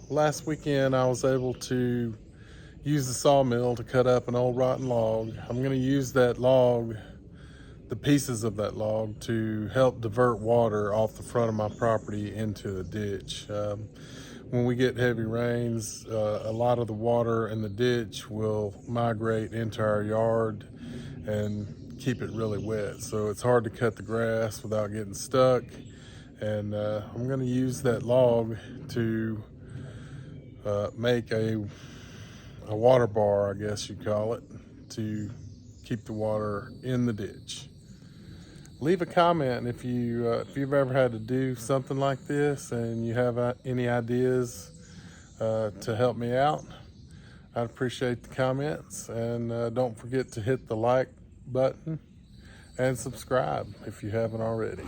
Last weekend I was able to use the sawmill to cut up an old rotten log. I'm going to use that log, the pieces of that log, to help divert water off the front of my property into a ditch. When we get heavy rains, a lot of the water in the ditch will migrate into our yard and keep it really wet. So it's hard to cut the grass without getting stuck. And I'm going to use that log to make a water bar, I guess you'd call it, to keep the water in the ditch. Leave a comment if you've ever had to do something like this and you have any ideas to help me out. I'd appreciate the comments, and don't forget to hit the like button and subscribe if you haven't already.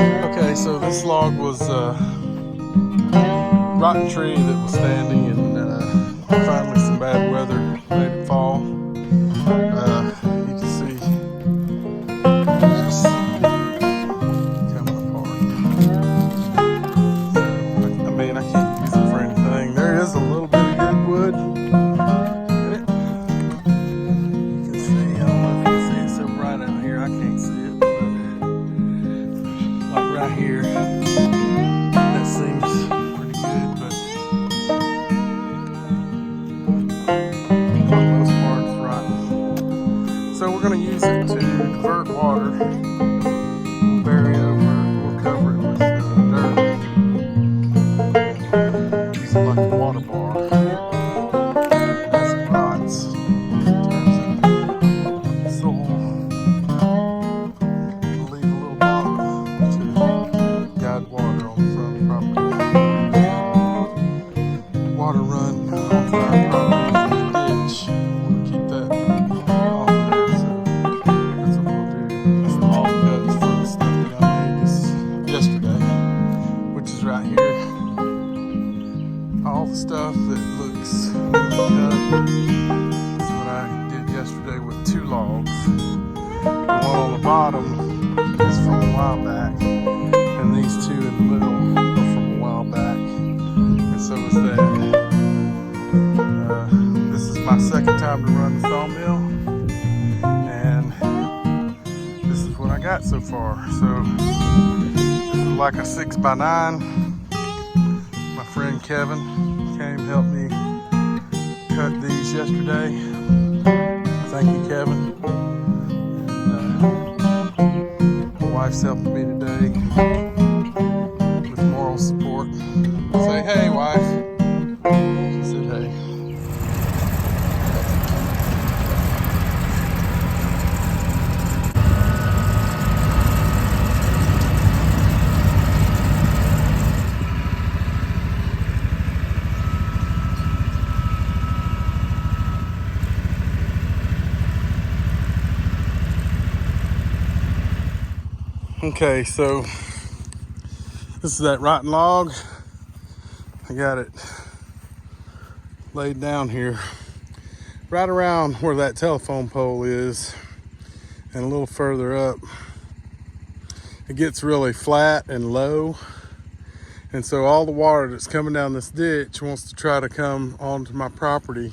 Okay, so this log was a rotten tree that was standing, and finally some bad weather made it fall. You can see just right here. All the stuff that looks newly cut is what I did yesterday with 2 logs. The one on the bottom is from a while back, and these 2 in the middle are from a while back, and so is that. This is my second time to run the sawmill, and this is what I got so far. So this is like a 6x9. My friend Kevin came helped me cut these yesterday. Thank you, Kevin. And, my wife's helping me today with moral support. Say hey, wife. She said hey. Okay, so this is that rotten log. I got it laid down here right around where that telephone pole is, and a little further up it gets really flat and low, and so all the water that's coming down this ditch wants to try to come onto my property.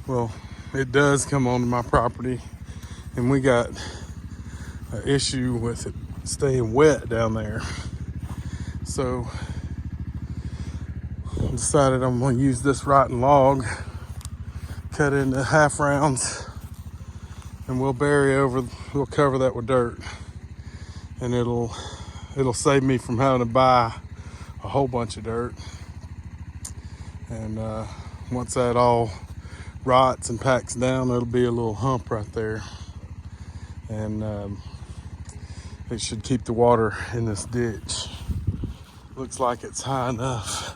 Well, it does come onto my property, and we got an issue with it staying wet down there. So I decided I'm going to use this rotten log, cut into half rounds, and we'll cover that with dirt, and it'll save me from having to buy a whole bunch of dirt. And once that all rots and packs down, it'll be a little hump right there, and it should keep the water in this ditch. Looks like it's high enough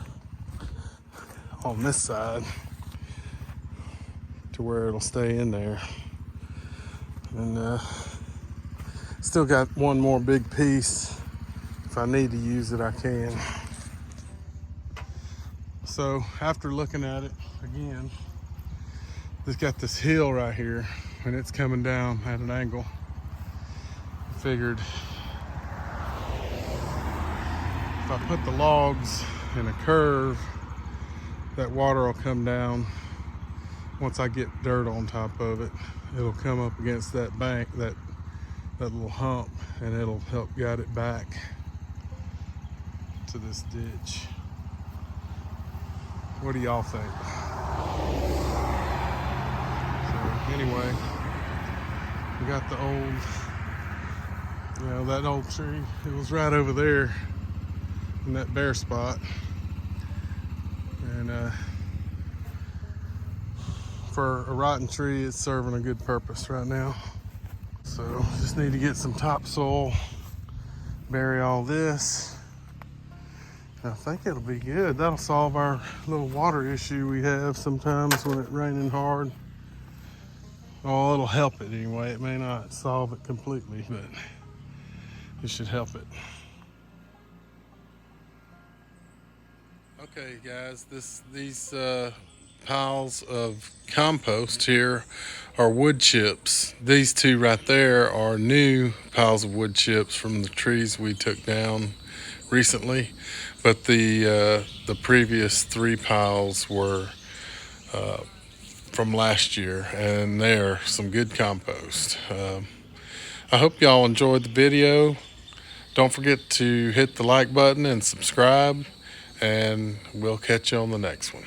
on this side to where it'll stay in there. And still got one more big piece. If I need to use it, I can. So after looking at it again, it's got this hill right here, and it's coming down at an angle. I figured if I put the logs in a curve, that water will come down. Once I get dirt on top of it, it'll come up against that bank, that little hump, and it'll help guide it back to this ditch. What do y'all think? So anyway, we got the old, that old tree. It was right over there in that bare spot, and for a rotten tree, it's serving a good purpose right now. So just need to get some topsoil, bury all this. I think it'll be good. That'll solve our little water issue we have sometimes when it's raining hard. Oh, it'll help it anyway. It may not solve it completely, but it should help it. Okay, guys, these piles of compost here are wood chips. These 2 right there are new piles of wood chips from the trees we took down recently, but the previous 3 piles were from last year, and they're some good compost. I hope y'all enjoyed the video. Don't forget to hit the like button and subscribe, and we'll catch you on the next one.